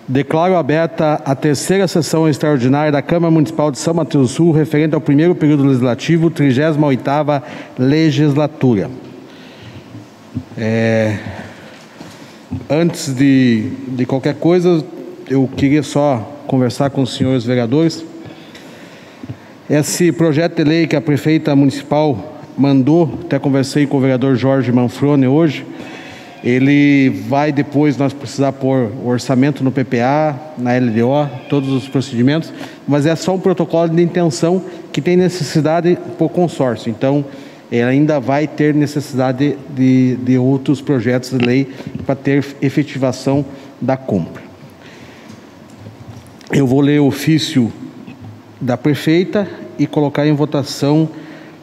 Declaro aberta a terceira sessão extraordinária da Câmara Municipal de São Mateus do Sul, referente ao primeiro período legislativo, 38ª legislatura. Antes de qualquer coisa, eu queria só conversar com os senhores vereadores. Esse projeto de lei que a prefeita municipal mandou, até conversei com o vereador Jorge Manfrone hoje, ele vai depois nós precisar pôr o orçamento no PPA, na LDO, todos os procedimentos, mas é só um protocolo de intenção que tem necessidade por consórcio. Então, ele ainda vai ter necessidade de outros projetos de lei para ter efetivação da compra. Eu vou ler o ofício da prefeita e colocar em votação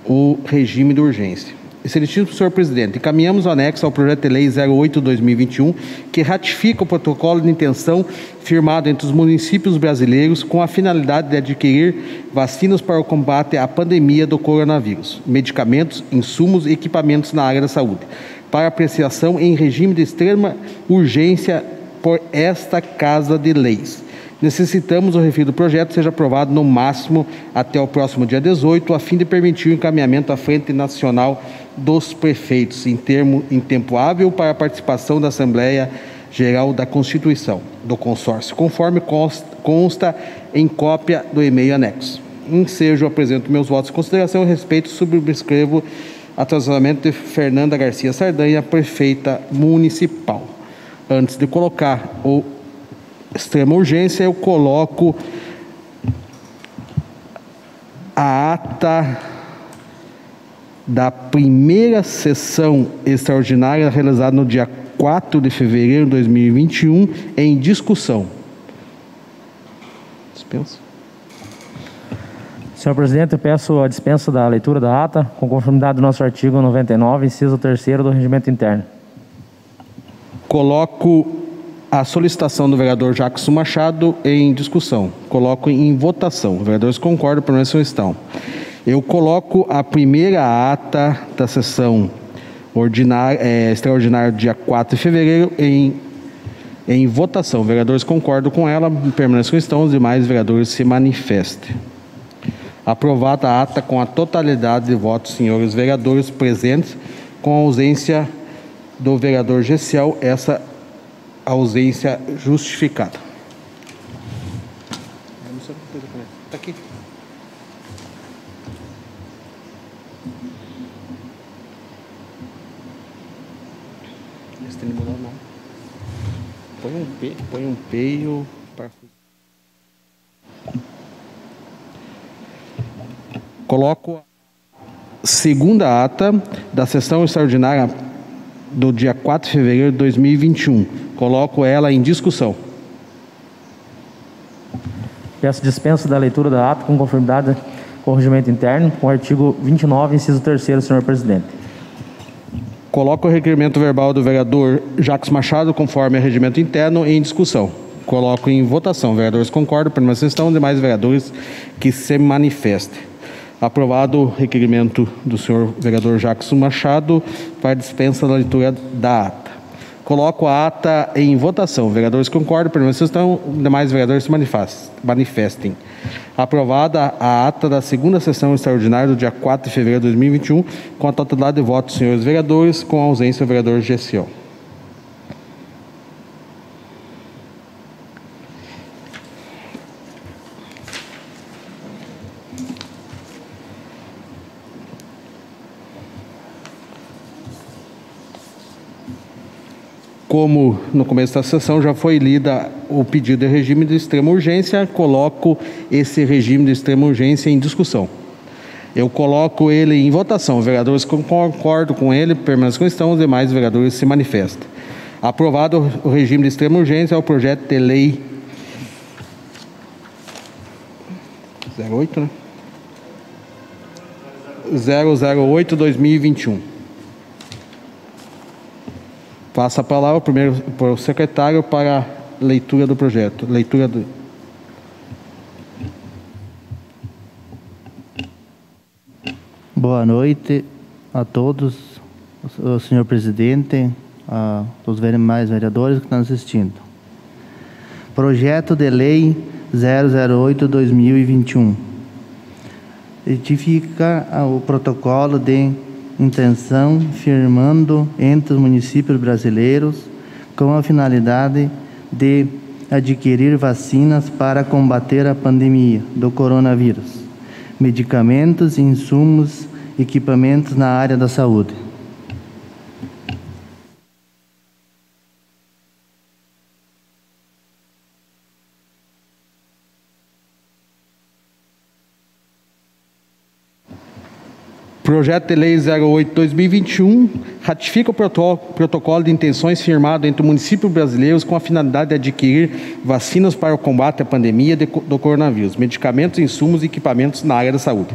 o regime de urgência. Excelentíssimo senhor presidente, encaminhamos o anexo ao projeto de lei 08/2021, que ratifica o protocolo de intenção firmado entre os municípios brasileiros com a finalidade de adquirir vacinas para o combate à pandemia do coronavírus, medicamentos, insumos e equipamentos na área da saúde, para apreciação em regime de extrema urgência por esta Casa de Leis. Necessitamos o referido projeto seja aprovado no máximo até o próximo dia 18, a fim de permitir o encaminhamento à Frente Nacional dos Prefeitos, em tempo hábil para a participação da Assembleia Geral da Constituição do consórcio, conforme consta em cópia do e-mail anexo. Ensejo, apresento meus votos de consideração e respeito, subscrevo o tratamento de Fernanda Garcia Sardanha, prefeita municipal. Antes de colocar o extrema urgência, eu coloco a ata da primeira sessão extraordinária realizada no dia 4 de fevereiro de 2021 em discussão. Dispensa. Senhor presidente, eu peço a dispensa da leitura da ata, com conformidade do nosso artigo 99, inciso 3º do Regimento Interno. Coloco a solicitação do vereador Jackson Machado em discussão. Coloco em votação. Os vereadores concordam, permaneçam estão. Eu coloco a primeira ata da sessão extraordinária do dia 4 de fevereiro em votação. Os vereadores concordam com ela, permaneçam estão. Os demais vereadores se manifestem. Aprovada a ata com a totalidade de votos, senhores vereadores presentes, com a ausência do vereador Gessiel, essa ausência justificada. Está aqui. Esse tem que mudar não. Põe um P e o parafuso. Coloco a segunda ata da sessão extraordinária do dia 4 de fevereiro de 2021. Coloco ela em discussão. Peço dispensa da leitura da ata com conformidade com o regimento interno, com o artigo 29, inciso 3º, senhor presidente. Coloco o requerimento verbal do vereador Jacques Machado, conforme o regimento interno, em discussão. Coloco em votação. Vereadores concordam, permanecem estão. Demais vereadores que se manifestem. Aprovado o requerimento do senhor vereador Jacques Machado para dispensa da leitura da ata. Coloco a ata em votação. Vereadores concordam, permanecem estão. Demais vereadores se manifestem. Aprovada a ata da segunda sessão extraordinária do dia 4 de fevereiro de 2021, com a totalidade de votos, senhores vereadores, com a ausência do vereador Gessiel. Como no começo da sessão já foi lida o pedido de regime de extrema urgência, coloco esse regime de extrema urgência em discussão. Eu coloco ele em votação. Os vereadores concordam com ele, permanecem como estão, os demais vereadores se manifestam. Aprovado o regime de extrema urgência, é o projeto de lei 08, né? 008/2021. Passa a palavra primeiro para o secretário para a leitura do projeto. Boa noite a todos, o senhor presidente, a todos os demais vereadores que estão assistindo. Projeto de Lei 008/2021. Retifica o protocolo de intenção firmando entre os municípios brasileiros com a finalidade de adquirir vacinas para combater a pandemia do coronavírus, medicamentos, insumos, equipamentos na área da saúde. Projeto de Lei 08/2021 ratifica o protocolo de intenções firmado entre municípios brasileiros com a finalidade de adquirir vacinas para o combate à pandemia do coronavírus, medicamentos, insumos e equipamentos na área da saúde.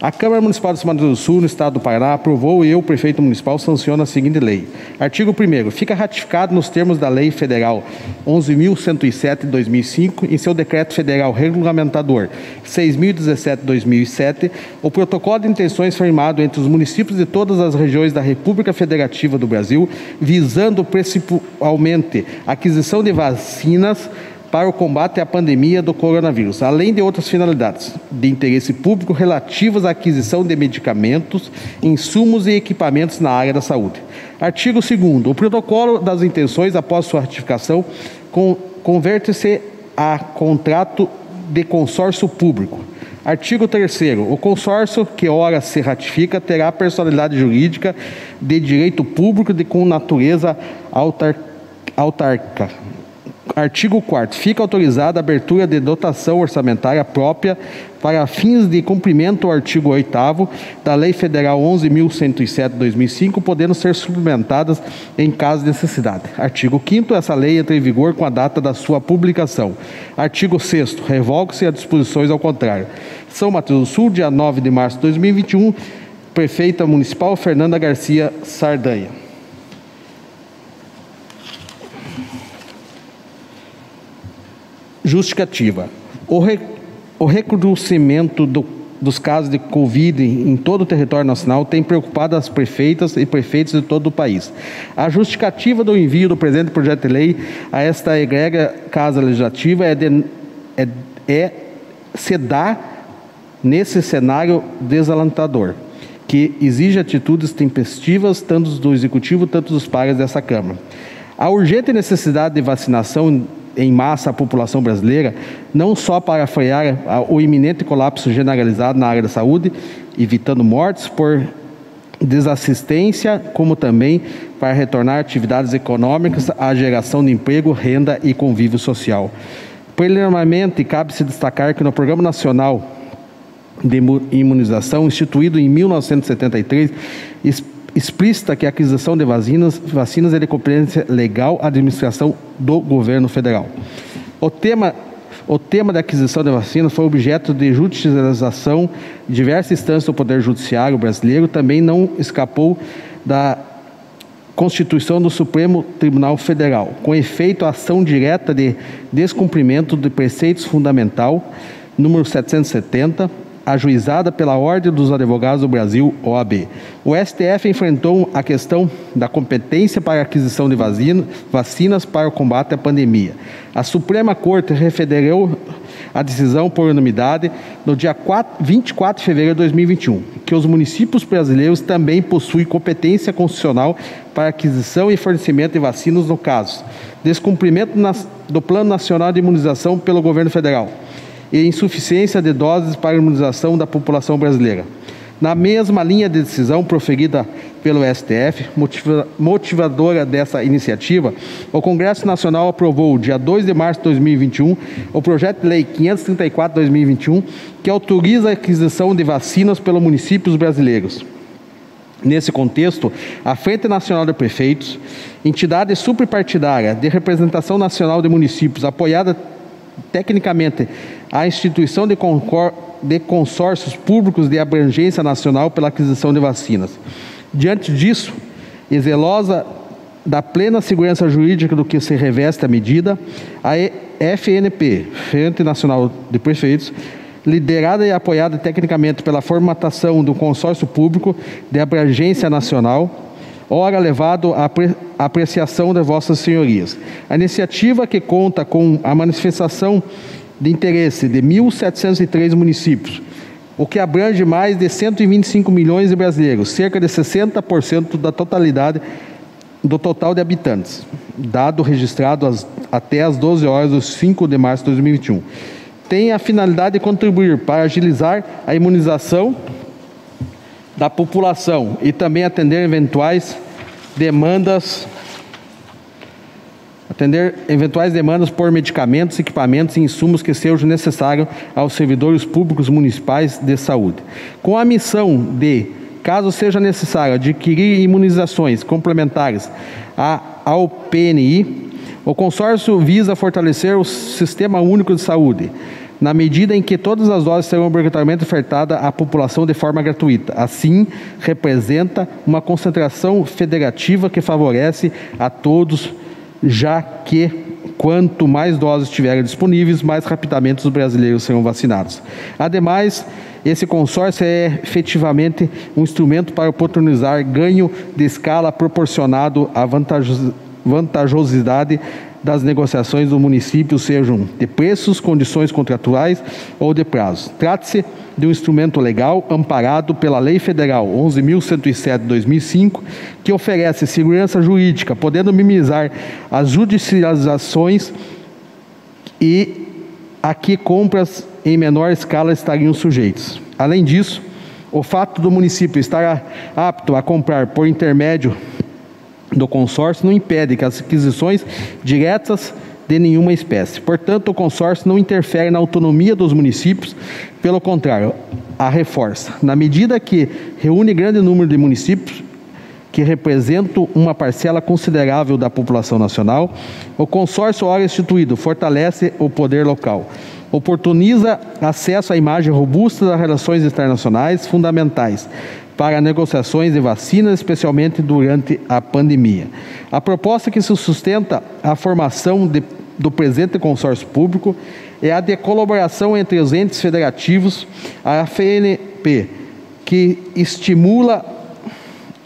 A Câmara Municipal de São Mateus do Sul, no Estado do Paraná, aprovou e eu, prefeito municipal, sanciono a seguinte lei. Artigo 1º. Fica ratificado nos termos da Lei Federal 11.107 de 2005, em seu Decreto Federal Regulamentador 6.017 de 2007, o protocolo de intenções firmado entre os municípios de todas as regiões da República Federativa do Brasil, visando principalmente a aquisição de vacinas para o combate à pandemia do coronavírus, além de outras finalidades de interesse público relativas à aquisição de medicamentos, insumos e equipamentos na área da saúde. Artigo 2º. O protocolo das intenções, após sua ratificação, converte-se a contrato de consórcio público. Artigo 3º. O consórcio, que ora se ratifica, terá personalidade jurídica de direito público com natureza autárquica. Artigo 4º. Fica autorizada a abertura de dotação orçamentária própria para fins de cumprimento ao artigo 8º da Lei Federal 11.107 de 2005, podendo ser suplementadas em caso de necessidade. Artigo 5º. Essa lei entra em vigor com a data da sua publicação. Artigo 6º. Revoga-se as disposições ao contrário. São Mateus do Sul, dia 9 de março de 2021, Prefeita Municipal Fernanda Garcia Sardanha. Justificativa. O recrudescimento dos casos de Covid em todo o território nacional tem preocupado as prefeitas e prefeitos de todo o país. A justificativa do envio do presente projeto de lei a esta egrégora Casa Legislativa se dá nesse cenário desalentador, que exige atitudes tempestivas, tanto do Executivo, tanto dos pares dessa Câmara. A urgente necessidade de vacinação em massa a população brasileira, não só para frear o iminente colapso generalizado na área da saúde, evitando mortes por desassistência, como também para retornar atividades econômicas, à geração de emprego, renda e convívio social. Preliminarmente, cabe-se destacar que no Programa Nacional de Imunização, instituído em 1973, explícita que a aquisição de vacinas é de competência legal à administração do governo federal. O tema da aquisição de vacinas foi objeto de judicialização em diversas instâncias do Poder Judiciário brasileiro, também não escapou da Constituição do Supremo Tribunal Federal, com efeito a ação direta de descumprimento de preceitos fundamental, número 770, ajuizada pela Ordem dos Advogados do Brasil, OAB. O STF enfrentou a questão da competência para a aquisição de vacinas para o combate à pandemia. A Suprema Corte referiu a decisão por unanimidade no dia 24 de fevereiro de 2021, que os municípios brasileiros também possuem competência constitucional para aquisição e fornecimento de vacinas no caso descumprimento do Plano Nacional de Imunização pelo governo federal e insuficiência de doses para a imunização da população brasileira. Na mesma linha de decisão proferida pelo STF, motivadora dessa iniciativa, o Congresso Nacional aprovou, dia 2 de março de 2021, o projeto de lei 534 de 2021, que autoriza a aquisição de vacinas pelos municípios brasileiros. Nesse contexto, a Frente Nacional de Prefeitos, entidade superpartidária de representação nacional de municípios, apoiada tecnicamente a instituição de consórcios públicos de abrangência nacional pela aquisição de vacinas. Diante disso, e zelosa da plena segurança jurídica do que se reveste a medida, a FNP, Frente Nacional de Prefeitos, liderada e apoiada tecnicamente pela formatação do consórcio público de abrangência nacional, ora levado à apreciação de vossas senhorias. A iniciativa, que conta com a manifestação de interesse de 1.703 municípios, o que abrange mais de 125 milhões de brasileiros, cerca de 60% da totalidade do total de habitantes, dado registrado até às 12 horas do 5 de março de 2021. Tem a finalidade de contribuir para agilizar a imunização da população e também atender eventuais demandas por medicamentos, equipamentos e insumos que sejam necessários aos servidores públicos municipais de saúde. Com a missão de, caso seja necessário, adquirir imunizações complementares ao PNI, o consórcio visa fortalecer o Sistema Único de Saúde, na medida em que todas as doses serão obrigatoriamente ofertadas à população de forma gratuita. Assim, representa uma concentração federativa que favorece a todos, já que quanto mais doses estiverem disponíveis, mais rapidamente os brasileiros serão vacinados. Ademais, esse consórcio é efetivamente um instrumento para oportunizar ganho de escala proporcionado à vantajosidade das negociações do município, sejam de preços, condições contratuais ou de prazos. Trata-se de um instrumento legal amparado pela Lei Federal 11.107 de 2005, que oferece segurança jurídica, podendo minimizar as judicializações e a que compras em menor escala estariam sujeitos. Além disso, o fato do município estar apto a comprar por intermédio do consórcio não impede que as aquisições diretas de nenhuma espécie. Portanto, o consórcio não interfere na autonomia dos municípios, pelo contrário, a reforça. Na medida que reúne grande número de municípios que representam uma parcela considerável da população nacional, o consórcio, ora instituído, fortalece o poder local, oportuniza acesso à imagem robusta das relações internacionais fundamentais para negociações de vacinas, especialmente durante a pandemia. A proposta que se sustenta a formação do presente consórcio público é a de colaboração entre os entes federativos, a FNP, que estimula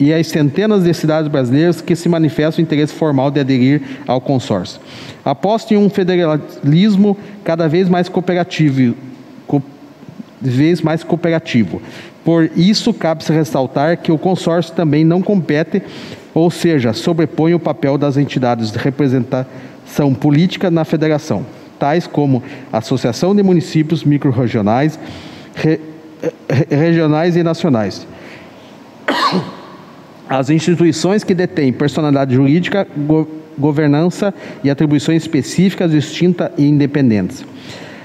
e as centenas de cidades brasileiras que se manifestam o interesse formal de aderir ao consórcio. Aposto em um federalismo cada vez mais cooperativo. Por isso, cabe-se ressaltar que o consórcio também não compete, ou seja, sobrepõe o papel das entidades de representação política na federação, tais como a Associação de Municípios Microrregionais, regionais e nacionais. As instituições que detêm personalidade jurídica, governança e atribuições específicas distintas e independentes.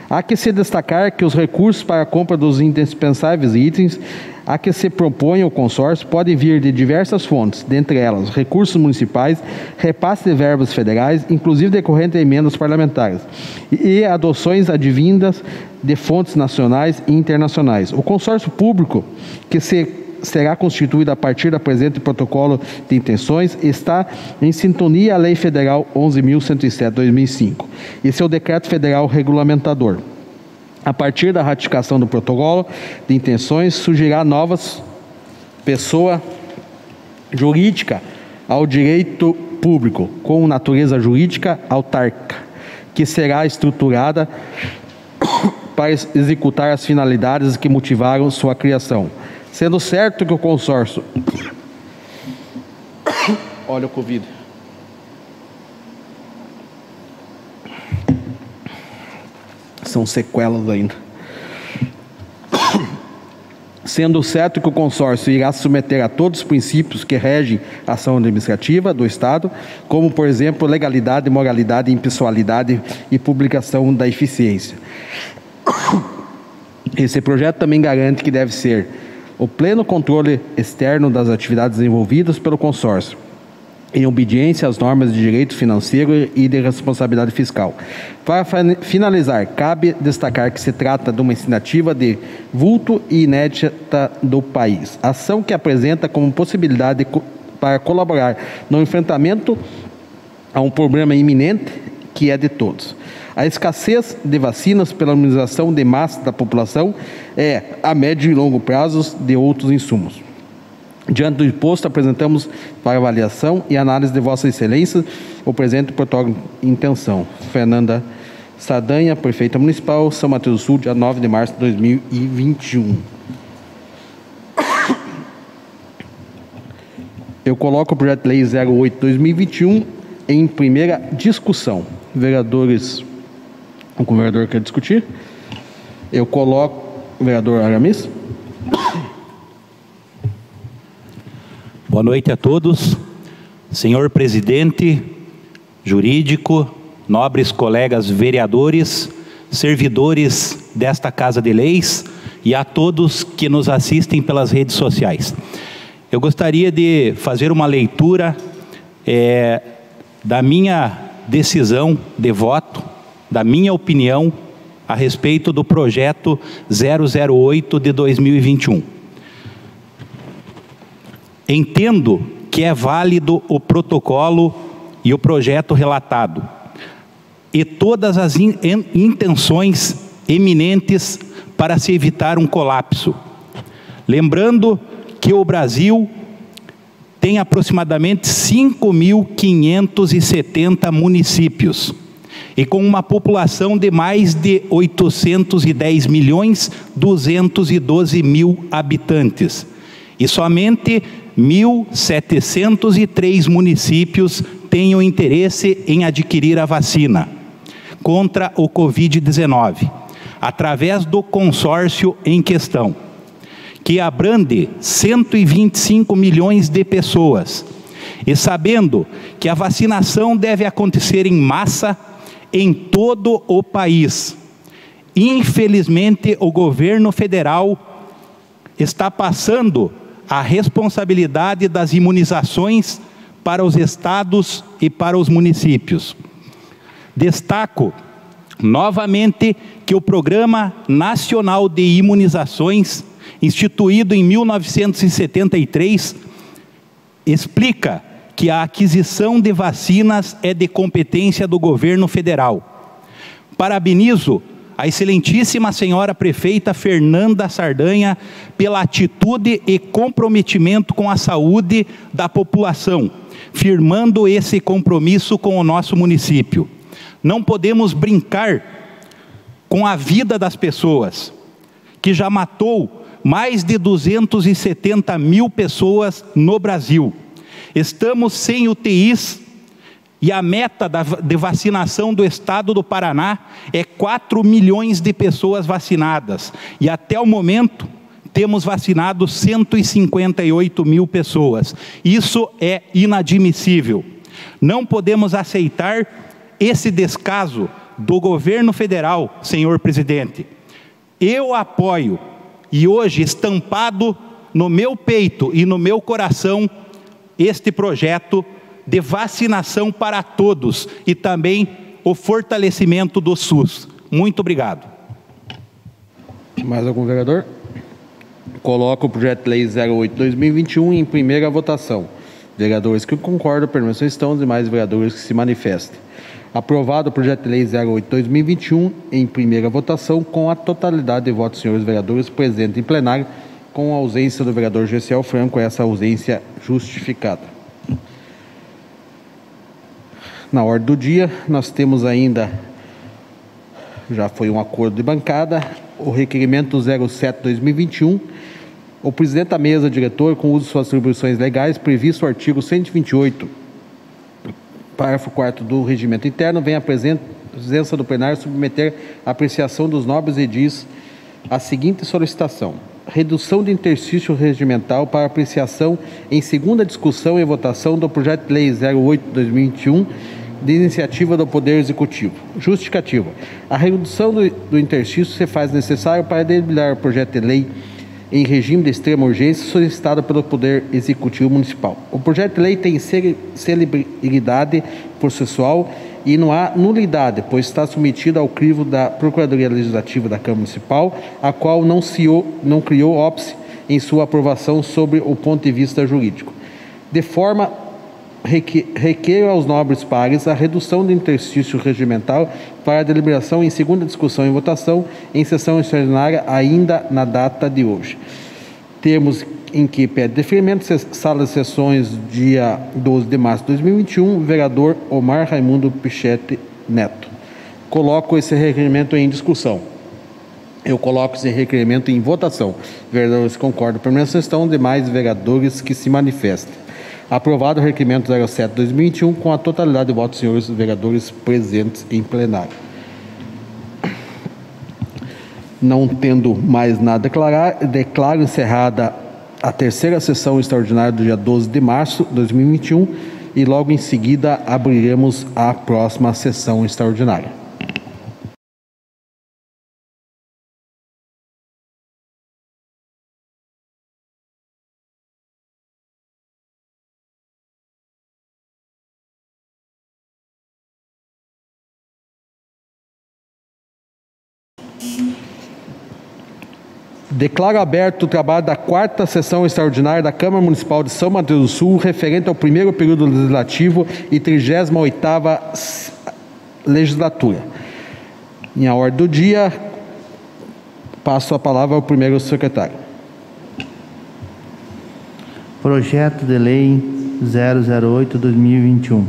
Há que se destacar que os recursos para a compra dos indispensáveis itens a que se propõe o consórcio podem vir de diversas fontes, dentre elas recursos municipais, repasse de verbas federais, inclusive decorrente de emendas parlamentares, e adoções advindas de fontes nacionais e internacionais. O consórcio público, que será constituído a partir do presente protocolo de intenções, está em sintonia à Lei Federal 11.107 de 2005 e seu decreto federal regulamentador. A partir da ratificação do protocolo de intenções, surgirá novas pessoa jurídica ao direito público, com natureza jurídica autárquica, que será estruturada para executar as finalidades que motivaram sua criação. Sendo certo que o consórcio... Olha o Covid. São sequelas ainda. Sendo certo que o consórcio irá se submeter a todos os princípios que regem a ação administrativa do Estado, como, por exemplo, legalidade, moralidade, impessoalidade e publicação da eficiência. Esse projeto também garante que deve ser o pleno controle externo das atividades desenvolvidas pelo consórcio, em obediência às normas de direito financeiro e de responsabilidade fiscal. Para finalizar, cabe destacar que se trata de uma iniciativa de vulto e inédita do país, ação que apresenta como possibilidade para colaborar no enfrentamento a um problema iminente que é de todos. A escassez de vacinas pela imunização de massa da população é, a médio e longo prazos, de outros insumos. Diante do exposto, apresentamos para avaliação e análise de Vossa Excelência o presente protocolo de intenção. Fernanda Sardanha, Prefeita Municipal, São Mateus do Sul, dia 9 de março de 2021. Eu coloco o projeto de lei 08/2021 em primeira discussão. Vereadores, o vereador quer discutir? Eu coloco o vereador Aramis. Boa noite a todos. Senhor presidente jurídico, nobres colegas vereadores, servidores desta Casa de Leis e a todos que nos assistem pelas redes sociais. Eu gostaria de fazer uma leitura da minha decisão de voto, da minha opinião a respeito do projeto 008 de 2021. Entendo que é válido o protocolo e o projeto relatado, e todas as intenções eminentes para se evitar um colapso. Lembrando que o Brasil tem aproximadamente 5.570 municípios, e com uma população de mais de 810.212.000 habitantes. E somente 1.703 municípios têm o interesse em adquirir a vacina contra o Covid-19, através do consórcio em questão, que abrange 125 milhões de pessoas. E sabendo que a vacinação deve acontecer em massa em todo o país, infelizmente o governo federal está passando a responsabilidade das imunizações para os estados e para os municípios. Destaco novamente que o Programa Nacional de Imunizações, instituído em 1973, explica que a aquisição de vacinas é de competência do governo federal. Parabenizo a excelentíssima senhora prefeita Fernanda Sardanha pela atitude e comprometimento com a saúde da população, firmando esse compromisso com o nosso município. Não podemos brincar com a vida das pessoas, que já matou mais de 270 mil pessoas no Brasil. Estamos sem UTIs, e a meta de vacinação do estado do Paraná é 4 milhões de pessoas vacinadas. E até o momento, temos vacinado 158 mil pessoas. Isso é inadmissível. Não podemos aceitar esse descaso do governo federal, senhor presidente. Eu apoio, e hoje estampado no meu peito e no meu coração, este projeto de vacinação para todos e também o fortalecimento do SUS. Muito obrigado. Mais algum vereador? Coloco o projeto de lei 08/2021 em primeira votação. Vereadores que concordam, permaneçam estão, os demais vereadores que se manifestem. Aprovado o projeto de lei 08/2021 em primeira votação, com a totalidade de votos dos senhores vereadores presentes em plenário, com a ausência do vereador Gessiel Franco, essa ausência justificada. Na ordem do dia, nós temos ainda, já foi um acordo de bancada, o requerimento 07/2021, o presidente da mesa diretor, com uso de suas atribuições legais, previsto no artigo 128, parágrafo 4º do regimento interno, vem à presença do plenário submeter a apreciação dos nobres edis a seguinte solicitação: redução de interstício regimental para apreciação em segunda discussão e votação do projeto de lei 08/2021, de iniciativa do Poder Executivo. Justificativa: a redução do interstício se faz necessário para deliberar o projeto de lei em regime de extrema urgência solicitado pelo Poder Executivo Municipal. O projeto de lei tem celeridade processual e não há nulidade, pois está submetido ao crivo da Procuradoria Legislativa da Câmara Municipal, a qual não criou óbice em sua aprovação sobre o ponto de vista jurídico. De forma requer aos nobres pares a redução do interstício regimental para a deliberação em segunda discussão e votação em sessão extraordinária ainda na data de hoje. Termos em que pede deferimento, sala de sessões, dia 12 de março de 2021, vereador Omar Raimundo Pichetti Neto. Coloco esse requerimento em discussão. Eu coloco esse requerimento em votação. Vereadores concordam. Primeira sessão, demais vereadores que se manifestem. Aprovado o requerimento 07/2021 com a totalidade de votos dos senhores vereadores presentes em plenário. Não tendo mais nada a declarar, declaro encerrada a terceira sessão extraordinária do dia 12 de março de 2021 e logo em seguida abriremos a próxima sessão extraordinária. Declaro aberto o trabalho da quarta sessão extraordinária da Câmara Municipal de São Mateus do Sul, referente ao primeiro período legislativo e 38ª legislatura. Em ordem do dia, passo a palavra ao primeiro secretário. Projeto de Lei 008/2021.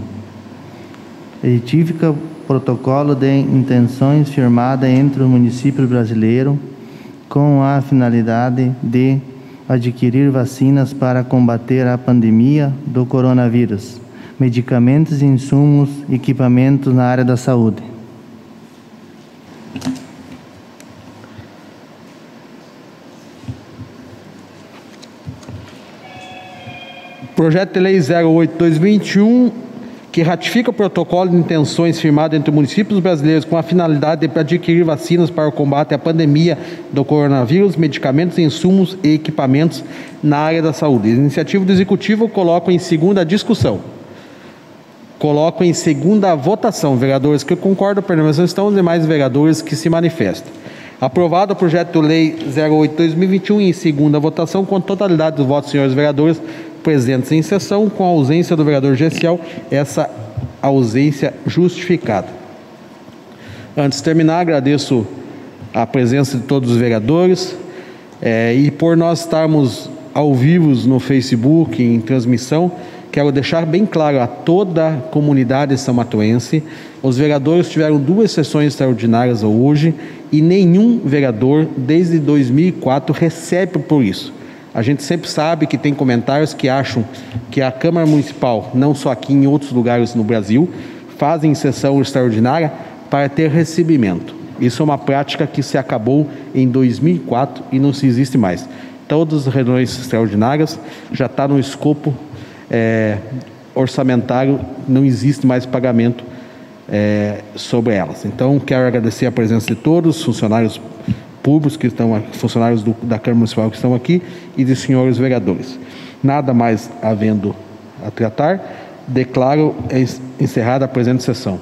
Retifica protocolo de intenções firmada entre os municípios brasileiros com a finalidade de adquirir vacinas para combater a pandemia do coronavírus, medicamentos, insumos, equipamentos na área da saúde. Projeto de Lei 08/2021, que ratifica o protocolo de intenções firmado entre municípios brasileiros com a finalidade de adquirir vacinas para o combate à pandemia do coronavírus, medicamentos, insumos e equipamentos na área da saúde. Iniciativa do Executivo, coloco em segunda discussão. Coloco em segunda votação. Vereadores que concordam, permanecem estão, os demais vereadores que se manifestam. Aprovado o projeto de Lei 08/2021 em segunda votação, com totalidade dos votos dos senhores vereadores presentes em sessão, com a ausência do vereador Gessiel, essa ausência justificada. Antes de terminar, agradeço a presença de todos os vereadores e por nós estarmos ao vivo no Facebook, em transmissão, quero deixar bem claro a toda a comunidade são-matoense, os vereadores tiveram 2 sessões extraordinárias hoje e nenhum vereador, desde 2004, recebe por isso. A gente sempre sabe que tem comentários que acham que a Câmara Municipal, não só aqui, em outros lugares no Brasil, fazem sessão extraordinária para ter recebimento. Isso é uma prática que se acabou em 2004 e não se existe mais. Todas as reuniões extraordinárias já está no escopo orçamentário, não existe mais pagamento sobre elas. Então, quero agradecer a presença de todos os funcionários públicos que estão aqui, funcionários da Câmara Municipal que estão aqui e de senhores vereadores. Nada mais havendo a tratar, declaro encerrada a presente sessão.